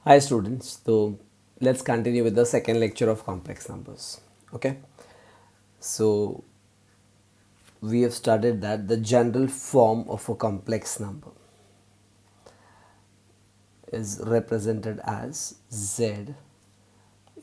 Hi students, so let's continue with the second lecture of complex numbers. Okay, so we have studied that the general form of a complex number is represented as z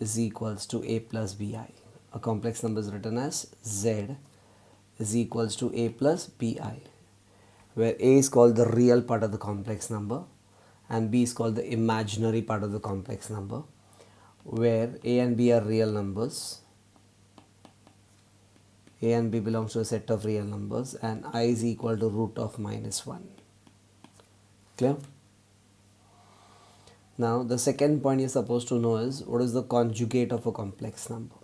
is equals to a plus bi. A complex number is written as z is equals to a plus bi, where a is called the real part of the complex number and b is called the imaginary part of the complex number, where a and b are real numbers. A and b belongs to a set of real numbers and I is equal to root of minus 1. Clear? Now the second point you're supposed to know is what is the conjugate of a complex number.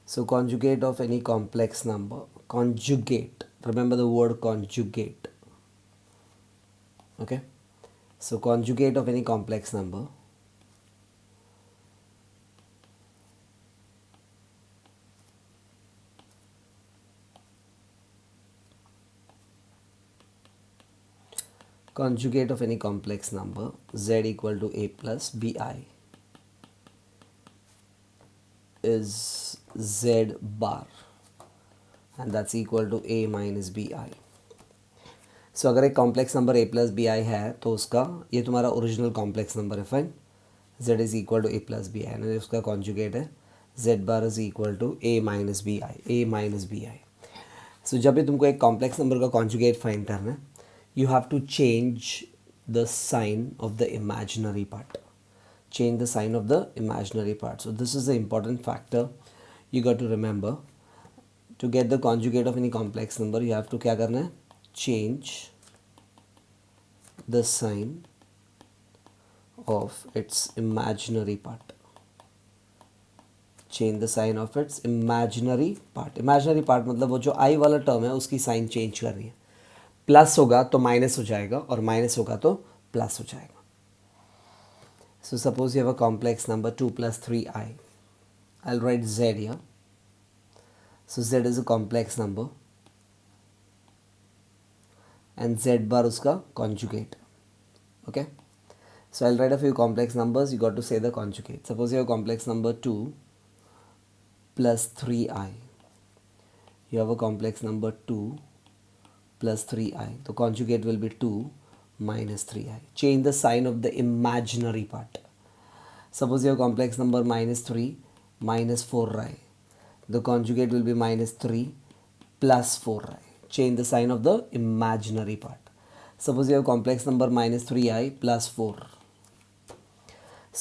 So conjugate of any complex number, conjugate, remember the word conjugate. Okay, so conjugate of any complex number conjugate of any complex number z equal to a plus bi is z bar and that's equal to a minus bi. So अगर एक complex number A plus B I है तो उसका ये तुम्हारा original complex number है. Fine, Z is equal to A plus B I and उसका conjugate है Z bar is equal to A minus B I, A minus B I. So जब भी तुमको एक कॉम्प्लेक्स नंबर का कॉन्जुगेट फाइंड करना है, you have to change the sign of the imaginary part. Change the sign of the imaginary part. So this is the important factor you got to remember. To get the conjugate of any complex number, you have to क्या करना है? Change the sign of its imaginary part. Change the sign of its imaginary part. Imaginary part मतलब वो जो i वाला term है उसकी sign change कर रही है. प्लस होगा तो माइनस हो जाएगा और माइनस होगा तो प्लस हो जाएगा. So suppose you have a complex number 2 plus 3i. I'll write z here. So z is a complex number and z bar uska conjugate. Okay. So I'll write a few complex numbers. You got to say the conjugate. Suppose you have a complex number 2 plus 3i. You have a complex number 2 plus 3i. The conjugate will be 2 minus 3i. Change the sign of the imaginary part. Suppose you have complex number minus 3 minus 4i. The conjugate will be minus 3 plus 4i. Change the sign of the imaginary part. Suppose you have complex number minus 3i plus 4.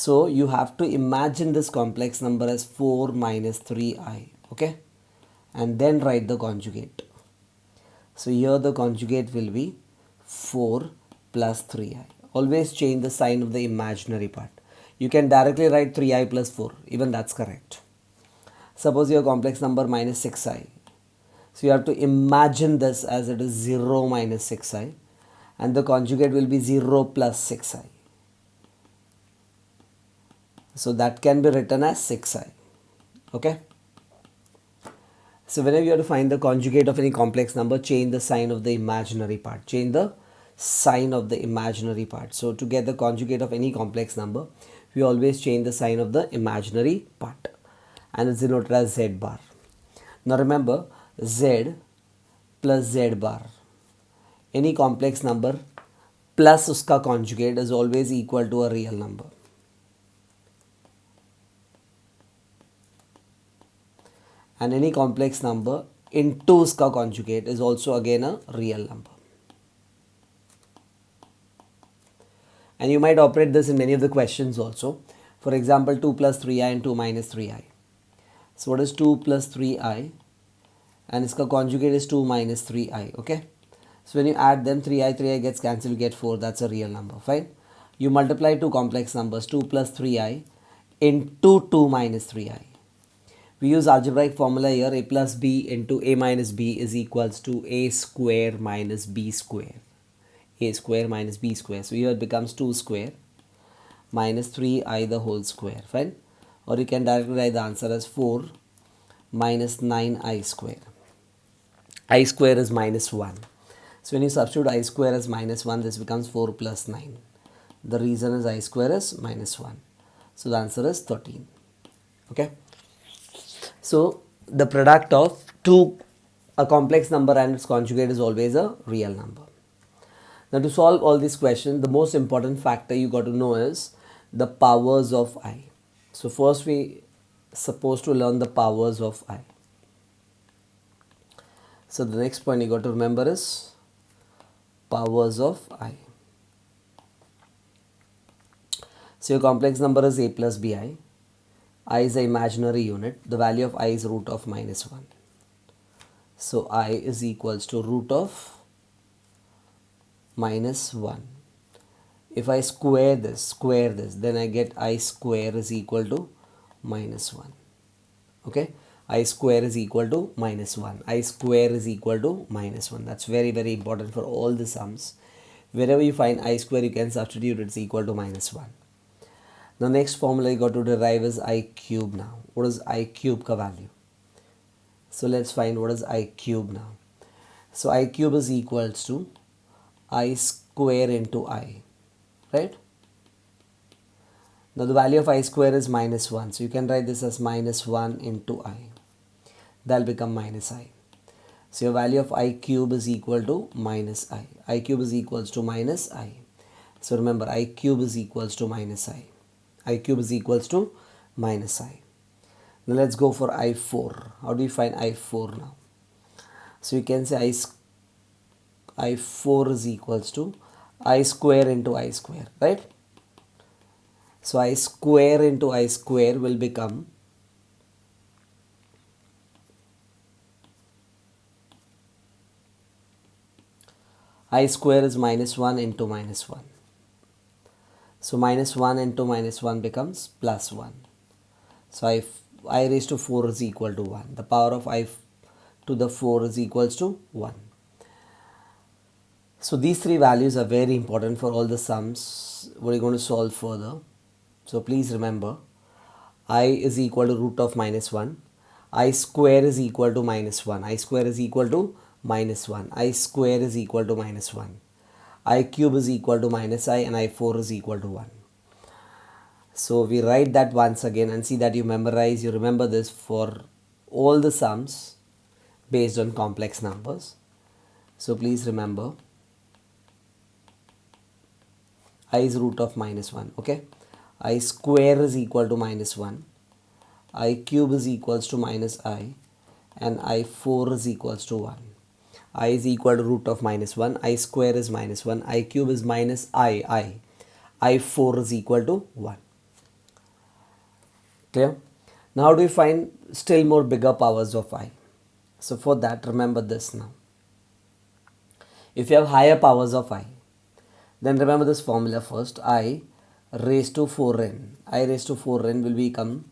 So you have to imagine this complex number as 4 minus 3i. Okay, and then write the conjugate. So here the conjugate will be 4 plus 3i. Always change the sign of the imaginary part. You can directly write 3i plus 4, even that's correct. Suppose you have complex number minus 6i. So you have to imagine this as it is 0 minus 6i and the conjugate will be 0 plus 6i. So that can be written as 6i. Okay. So whenever you have to find the conjugate of any complex number, change the sign of the imaginary part. Change the sign of the imaginary part. So to get the conjugate of any complex number, we always change the sign of the imaginary part and it's denoted as z bar. Now remember, z plus z bar, any complex number plus uska conjugate is always equal to a real number. And any complex number into uska conjugate is also again a real number. And you might operate this in many of the questions also. For example, 2 plus 3i and 2 minus 3i. So what is 2 plus 3i? And its conjugate is 2 minus 3i. Okay. So when you add them, 3i gets cancelled, you get 4. That's a real number. Fine. You multiply two complex numbers, 2 plus 3i into 2 minus 3i. We use algebraic formula here. A plus b into a minus b is equals to a square minus b square. A square minus b square. So here it becomes 2 square minus 3i the whole square. Fine. Or you can directly write the answer as 4 minus 9i square. I square is minus 1. So when you substitute I square as minus 1, this becomes 4 plus 9. The reason is I square is minus 1. So the answer is 13. Okay. So the product of a complex number and its conjugate is always a real number. Now to solve all these questions, the most important factor you got to know is the powers of I. So first we supposed to learn the powers of I. So the next point you got to remember is powers of I. So your complex number is a plus bi. I is the imaginary unit. The value of I is root of minus 1. So I is equals to root of minus 1. If I square this, then I get I square is equal to minus 1. Okay, I square is equal to minus 1. I square is equal to minus 1. That's very, very important for all the sums. Wherever you find I square, you can substitute it's equal to minus 1. The next formula you got to derive is I cube now. What is I cube ka value? So let's find what is I cube now. So I cube is equals to I square into I, right? Now the value of I square is minus 1. So you can write this as minus 1 into I. That will become minus I. So your value of I cube is equal to minus I. I cube is equals to minus I. So remember, I cube is equals to minus I. I cube is equals to minus I. Now let's go for I4. How do you find I4 now? So you can say I4 is equals to I square into I square, right? So I square into I square will become I square is minus 1 into minus 1. So minus 1 into minus 1 becomes plus 1. So I raised to 4 is equal to 1. The power of I to the 4 is equals to 1. So these three values are very important for all the sums we're going to solve further. So please remember, I is equal to root of minus 1. I square is equal to minus 1. I square is equal to minus 1. I square is equal to minus 1. I cube is equal to minus I, and I4 is equal to 1. So we write that once again and see that you remember this for all the sums based on complex numbers. So please remember, I is root of minus 1. Okay, I square is equal to minus 1. I cube is equals to minus I, and I4 is equals to 1. I is equal to root of minus 1. I square is minus 1. I cube is minus I. I4 is equal to 1. Clear? Now how do we find still more bigger powers of I? So for that, remember this now. If you have higher powers of I, then remember this formula first. I raised to 4n. I raised to 4n will become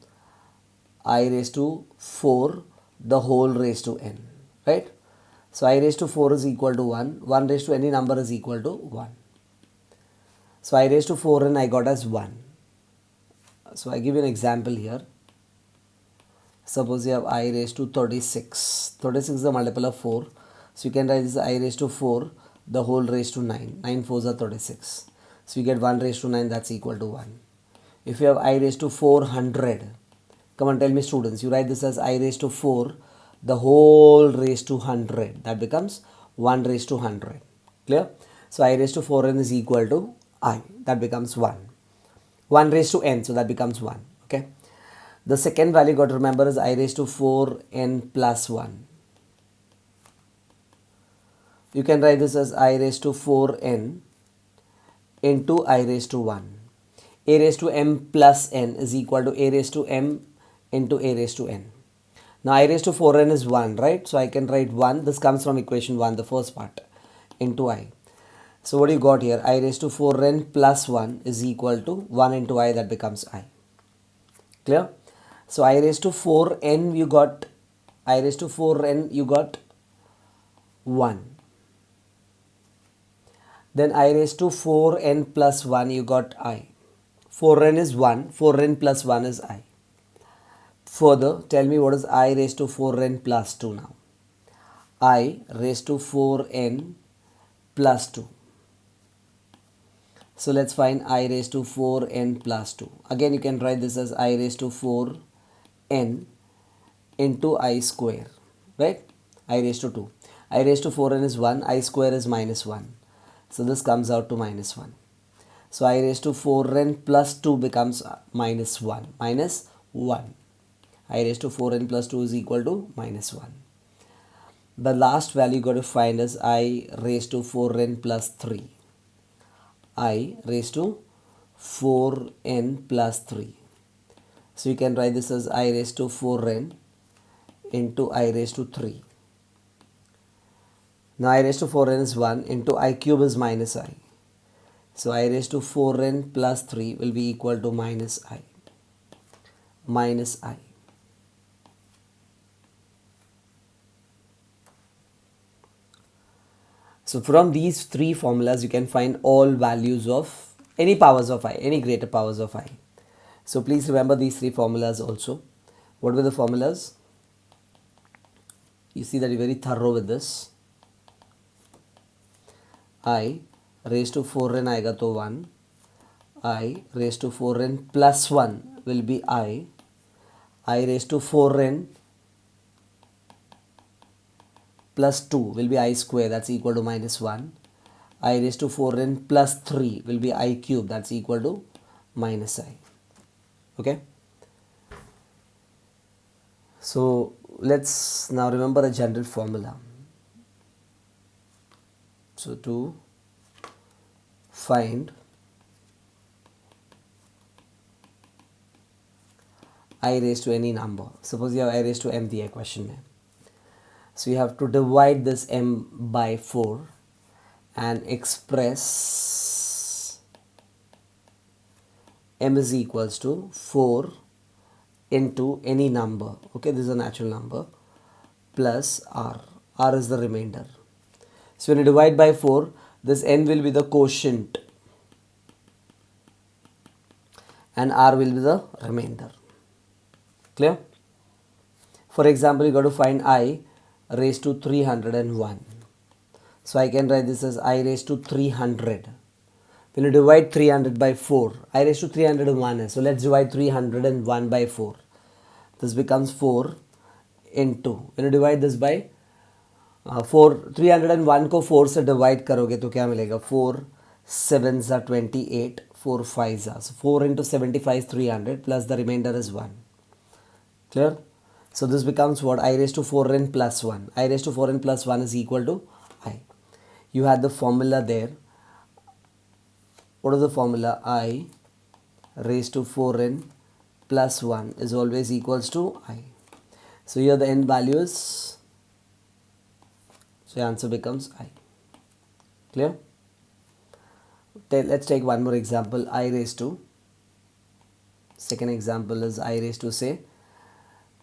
I raised to 4 the whole raised to n. Right? So I raised to 4 is equal to 1. 1 raised to any number is equal to 1. So I raised to 4n I got as 1. So I give you an example here. Suppose you have I raised to 36. 36 is the multiple of 4. So you can write this I raised to 4 the whole raised to 9. 9 4s are 36. So you get 1 raised to 9, that's equal to 1. If you have I raised to 400, come on, tell me students, you write this as I raised to 4 the whole raised to 100. That becomes 1 raised to 100. Clear? So I raised to 4n is equal to I. That becomes 1. 1 raised to n, so that becomes 1. Okay. The second value you got to remember is I raised to 4n plus 1. You can write this as I raised to 4n into I raised to 1. A raised to m plus n is equal to A raised to m into A raised to n. Now I raised to 4n is 1, right? So I can write 1. This comes from equation 1, the first part, into I. So what do you got here? I raised to 4n plus 1 is equal to 1 into I, that becomes I. Clear? So I raised to 4n you got, I raised to 4n you got 1. Then I raised to 4n plus 1 you got I. 4n is 1, 4n plus 1 is I. Further, tell me what is I raised to 4n plus 2 now. I raised to 4n plus 2. So let's find I raised to 4n plus 2. Again, you can write this as I raised to 4n into I square, right? I raised to 2. I raised to 4n is 1, I square is minus 1. So this comes out to minus 1. So I raised to 4n plus 2 becomes minus 1. Minus 1. I raised to 4n plus 2 is equal to minus 1. The last value you got to find is I raised to 4n plus 3. I raised to 4n plus 3. So you can write this as I raised to 4n into I raised to 3. Now I raised to 4n is 1 into I cube is minus I. So I raised to 4n plus 3 will be equal to minus I. Minus I. So from these three formulas you can find all values of any powers of I, any greater powers of I. So please remember these three formulas also. What were the formulas? You see that you're very thorough with this. I raised to 4n आएगा तो 1. I raised to 4n plus 1 will be I. I raised to 4n plus 2 will be I square, that's equal to minus 1. I raised to 4n plus 3 will be I cube, that's equal to minus I. Okay. So let's now remember a general formula. So to find I raised to any number, suppose you have I raised to m दिया है question में. So you have to divide this m by 4 and express m is equals to 4 into any number. Okay, this is a natural number plus r. R is the remainder. So when you divide by 4, this n will be the quotient and r will be the remainder. Clear? For example, you got to find I raised to 301. So I can write this as I raised to 300. When you divide 300 by 4, I raised to 301. So let's divide 301 by 4. This becomes 4 into. When you divide this by 4, 301 को 4 से divide करोगे तो क्या मिलेगा? 4 7s are 28, 4 5s are. So 4 into 75 is 300 plus the remainder is 1. Clear? So this becomes what? I raised to 4n plus 1. I raised to 4n plus 1 is equal to I. You had the formula there. What is the formula? I raised to 4n plus 1 is always equals to I. So here the n values. So your answer becomes I. Clear? Let's take one more example. I raised to. Second example is I raised to say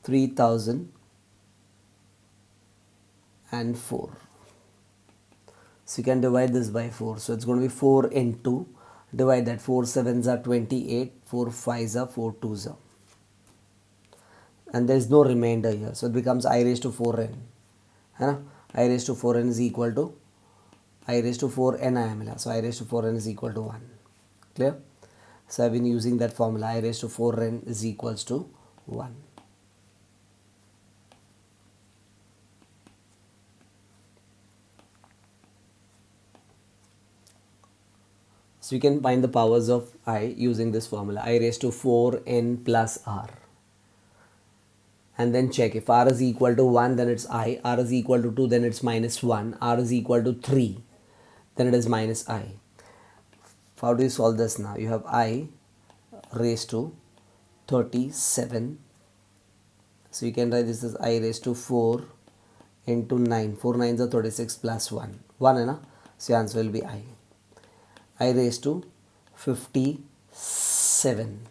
3004. So you can divide this by 4. So it's going to be 4 into, divide that, 4 7s are 28, 4 5s are 4 2s are. And there is no remainder here. So it becomes I raised to 4n. I raised to 4n is equal to I raised to 4n आया मिला. So I raised to 4n is equal to 1. Clear? So I've been using that formula. I raised to 4n is equals to 1. So you can find the powers of I using this formula. I raised to 4n plus r. And then check if r is equal to 1 then it's I, r is equal to 2 then it's minus 1, r is equal to 3 then it is minus I. How do you solve this now? You have I raised to 37. So you can write this as I raised to 4 into 9. 4 9s are 36 plus 1. 1 है ना? So your answer will be I. I raised to 57.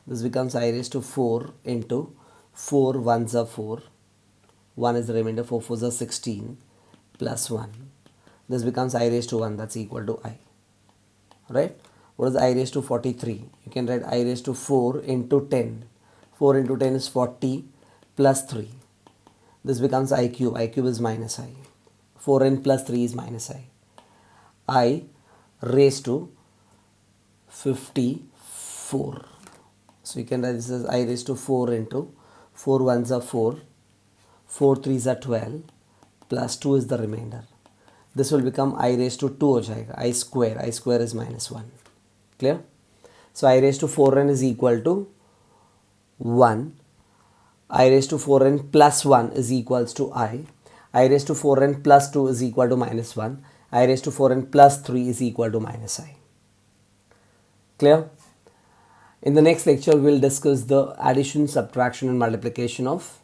This becomes I raised to 4 into 4 1s are 4. 1 is the remainder, 4 4s are 16 plus 1. This becomes I raised to 1, that's equal to I. Right? What is I raised to 43? You can write I raised to 4 into 10. 4 into 10 is 40 plus 3. This becomes I cube. I cube is minus I. 4n plus 3 is minus I raised to 54. So you can write this as I raised to 4 into 4 ones are 4, 4 threes are 12, plus 2 is the remainder. This will become I raised to 2 हो जाएगा, I square is minus 1. Clear? So I raised to 4n is equal to 1. I raised to 4n plus 1 is equals to I raised to 4n plus 2 is equal to minus 1. I raised to 4n plus 3 is equal to minus I. Clear? In the next lecture, we will discuss the addition, subtraction and multiplication of